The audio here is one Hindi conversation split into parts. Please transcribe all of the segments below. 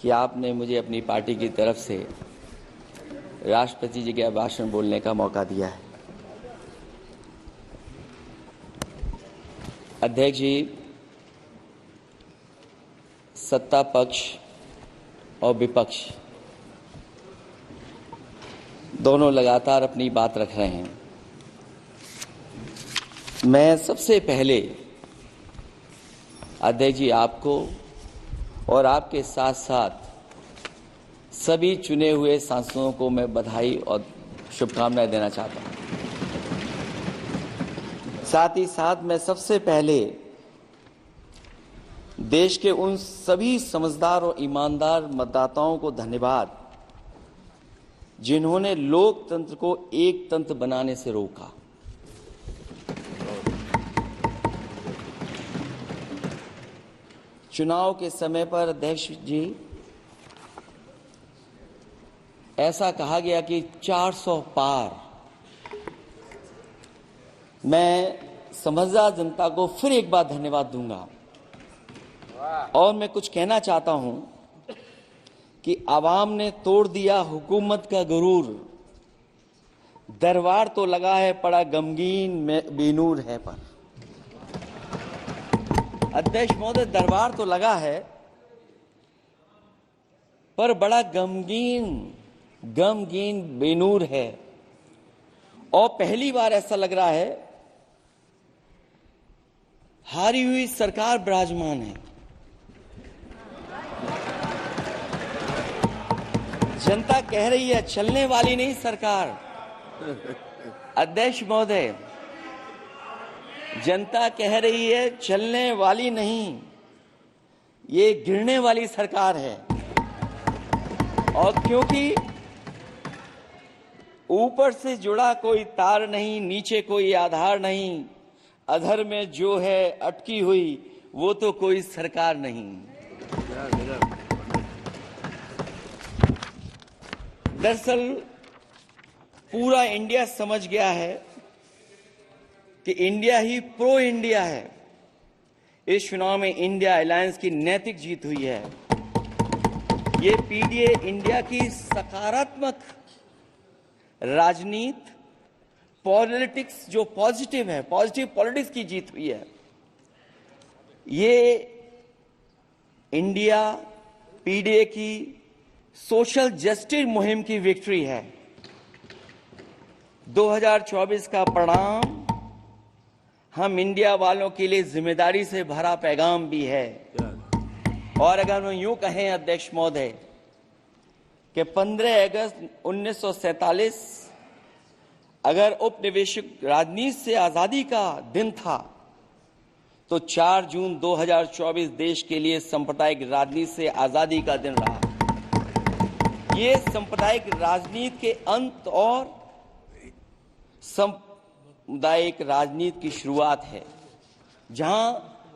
कि आपने मुझे अपनी पार्टी की तरफ से राष्ट्रपति जी का भाषण बोलने का मौका दिया है। अध्यक्ष जी, सत्ता पक्ष और विपक्ष दोनों लगातार अपनी बात रख रहे हैं। मैं सबसे पहले अध्यक्ष जी आपको और आपके साथ साथ सभी चुने हुए सांसदों को मैं बधाई और शुभकामनाएं देना चाहता हूं। साथ ही साथ मैं सबसे पहले देश के उन सभी समझदार और ईमानदार मतदाताओं को धन्यवाद जिन्होंने लोकतंत्र को एक तंत्र बनाने से रोका। चुनाव के समय पर अध्यक्ष जी ऐसा कहा गया कि 400 पार। मैं समझदार जनता को फिर एक बार धन्यवाद दूंगा और मैं कुछ कहना चाहता हूं कि आवाम ने तोड़ दिया हुकूमत का गुरूर, दरबार तो लगा है पड़ा गमगीन में बेनूर है पर। अध्यक्ष महोदय, दरबार तो लगा है पर बड़ा गमगीन बेनूर है और पहली बार ऐसा लग रहा है हारी हुई सरकार विराजमान है। जनता कह रही है चलने वाली नहीं सरकार। अध्यक्ष महोदय, जनता कह रही है चलने वाली नहीं, ये गिरने वाली सरकार है। और क्योंकि ऊपर से जुड़ा कोई तार नहीं, नीचे कोई आधार नहीं, अधर में जो है अटकी हुई वो तो कोई सरकार नहीं। दरअसल पूरा इंडिया समझ गया है कि इंडिया ही प्रो इंडिया है। इस चुनाव में इंडिया अलायंस की नैतिक जीत हुई है। ये पीडीए इंडिया की सकारात्मक राजनीति, पॉलिटिक्स जो पॉजिटिव है, पॉजिटिव पॉलिटिक्स की जीत हुई है। ये इंडिया पीडीए की सोशल जस्टिस मुहिम की विक्ट्री है। 2024 का परिणाम हम इंडिया वालों के लिए जिम्मेदारी से भरा पैगाम भी है। और अगर हम यूं कहें अध्यक्ष महोदय कि 15 अगस्त 1947 अगर उपनिवेशिक राजनीति से आजादी का दिन था तो 4 जून 2024 देश के लिए सांप्रदायिक राजनीति से आजादी का दिन रहा। ये सांप्रदायिक राजनीति के अंत और सामुदायिक राजनीति की शुरुआत है। जहां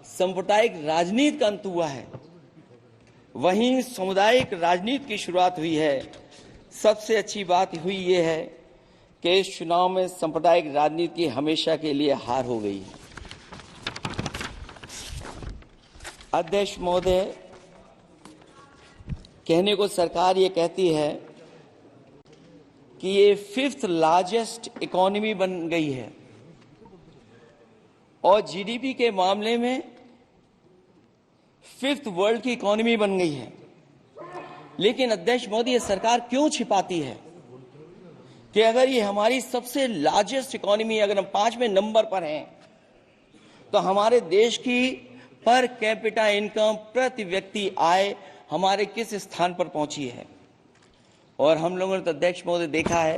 सांप्रदायिक राजनीति का अंत हुआ है वहीं सामुदायिक राजनीति की शुरुआत हुई है। सबसे अच्छी बात हुई ये है कि इस चुनाव में सांप्रदायिक राजनीति की हमेशा के लिए हार हो गई। अध्यक्ष महोदय, कहने को सरकार ये कहती है कि ये 5th लार्जेस्ट इकोनॉमी बन गई है और जीडीपी के मामले में 5th वर्ल्ड की इकोनॉमी बन गई है। लेकिन अध्यक्ष मोदी, ये सरकार क्यों छिपाती है कि अगर ये हमारी सबसे लार्जेस्ट इकोनॉमी, अगर हम 5वें नंबर पर हैं, तो हमारे देश की पर कैपिटा इनकम, प्रति व्यक्ति आय हमारे किस स्थान पर पहुंची है। और हम लोगों ने तो अध्यक्ष महोदय देखा है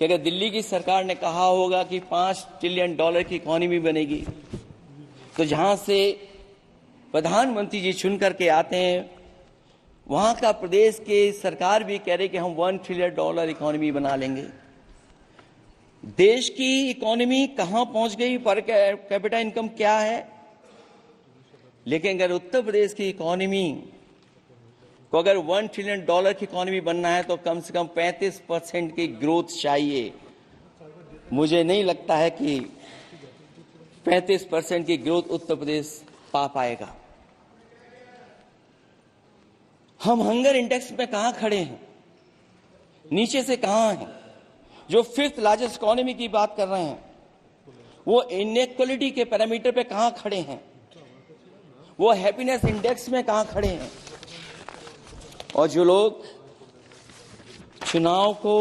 कि अगर दिल्ली की सरकार ने कहा होगा कि $5 ट्रिलियन की इकोनॉमी बनेगी, तो जहां से प्रधानमंत्री जी चुन करके आते हैं वहां का प्रदेश के सरकार भी कह रहे कि हम $1 ट्रिलियन इकोनॉमी बना लेंगे। देश की इकोनॉमी कहां पहुंच गई, पर कैपिटा इनकम क्या है। लेकिन अगर उत्तर प्रदेश की इकोनॉमी को अगर $1 ट्रिलियन की इकोनॉमी बनना है तो कम से कम 35% की ग्रोथ चाहिए। मुझे नहीं लगता है कि 35% की ग्रोथ उत्तर प्रदेश पा पाएगा। हम हंगर इंडेक्स में कहां खड़े हैं, नीचे से कहां हैं। जो 5th लार्जेस्ट इकोनॉमी की बात कर रहे हैं वो इनइक्वालिटी के पैरामीटर पे कहां खड़े हैं, वो हैप्पीनेस इंडेक्स में कहां खड़े हैं। और जो लोग चुनाव को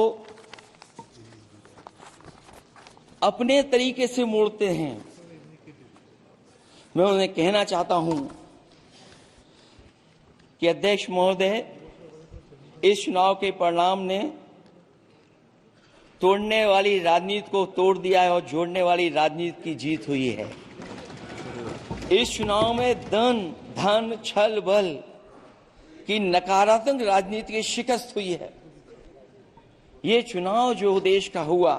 अपने तरीके से मोड़ते हैं, मैं उन्हें कहना चाहता हूं कि अध्यक्ष महोदय, इस चुनाव के परिणाम ने तोड़ने वाली राजनीति को तोड़ दिया है और जोड़ने वाली राजनीति की जीत हुई है। इस चुनाव में धन छल बल की नकारात्मक राजनीति की शिकस्त हुई है। ये चुनाव जो देश का हुआ,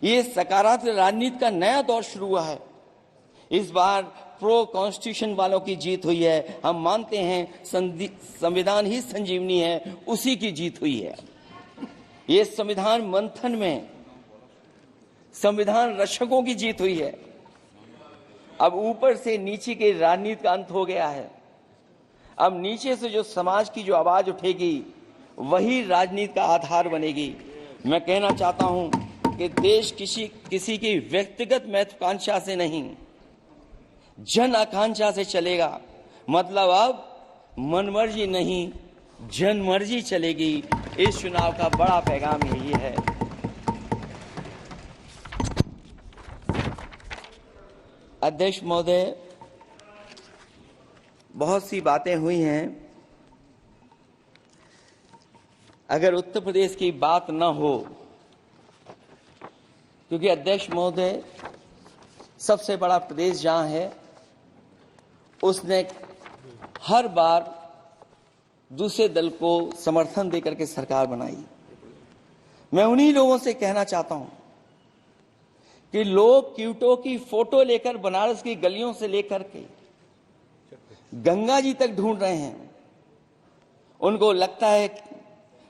ये सकारात्मक राजनीति का नया दौर शुरू हुआ है। इस बार प्रो कॉन्स्टिट्यूशन वालों की जीत हुई है। हम मानते हैं संविधान ही संजीवनी है, उसी की जीत हुई है। ये संविधान मंथन में संविधान रक्षकों की जीत हुई है। अब ऊपर से नीचे की राजनीति का अंत हो गया है। अब नीचे से जो समाज की जो आवाज उठेगी वही राजनीति का आधार बनेगी। मैं कहना चाहता हूं कि देश किसी की व्यक्तिगत महत्वाकांक्षा से नहीं, जन आकांक्षा से चलेगा। मतलब अब मनमर्जी नहीं, जनमर्जी चलेगी। इस चुनाव का बड़ा पैगाम यही है। अध्यक्ष महोदय, बहुत सी बातें हुई हैं। अगर उत्तर प्रदेश की बात न हो, क्योंकि अध्यक्ष महोदय सबसे बड़ा प्रदेश जहां है, उसने हर बार दूसरे दल को समर्थन देकर के सरकार बनाई। मैं उन्हीं लोगों से कहना चाहता हूं कि लोग क्यूटो की फोटो लेकर बनारस की गलियों से लेकर के गंगा जी तक ढूंढ रहे हैं। उनको लगता है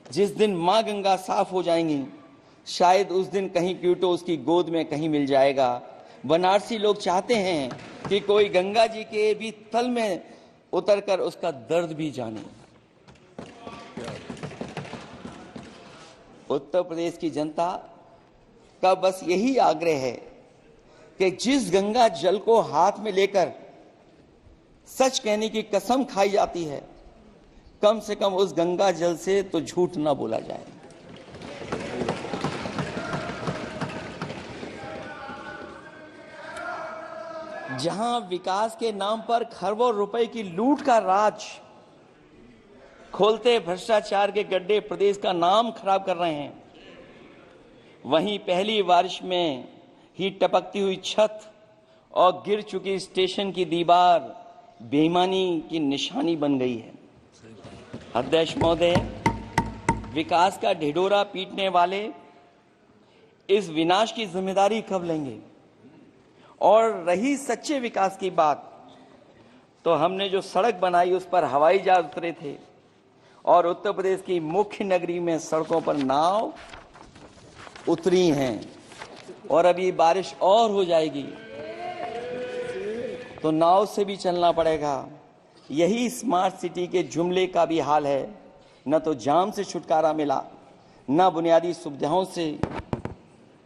जिस दिन मां गंगा साफ हो जाएंगी, शायद उस दिन कहीं क्यूटो उसकी गोद में कहीं मिल जाएगा। बनारसी लोग चाहते हैं कि कोई गंगा जी के भी तल में उतरकर उसका दर्द भी जाने। उत्तर प्रदेश की जनता का बस यही आग्रह है कि जिस गंगा जल को हाथ में लेकर सच कहने की कसम खाई जाती है, कम से कम उस गंगा जल से तो झूठ ना बोला जाए। जहां विकास के नाम पर खरबों रुपए की लूट का राज खोलते भ्रष्टाचार के गड्ढे प्रदेश का नाम खराब कर रहे हैं, वहीं पहली बारिश में ही टपकती हुई छत और गिर चुकी स्टेशन की दीवार बेईमानी की निशानी बन गई है। अध्यक्ष महोदय, विकास का ढिढोरा पीटने वाले इस विनाश की जिम्मेदारी कब लेंगे? और रही सच्चे विकास की बात, तो हमने जो सड़क बनाई उस पर हवाई जहाज उतरे थे और उत्तर प्रदेश की मुख्य नगरी में सड़कों पर नाव उतरी हैं। और अभी बारिश और हो जाएगी तो नाव से भी चलना पड़ेगा। यही स्मार्ट सिटी के जुमले का भी हाल है। न तो जाम से छुटकारा मिला, न बुनियादी सुविधाओं से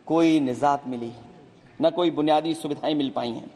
कोई निजात मिली, न कोई बुनियादी सुविधाएं मिल पाई हैं।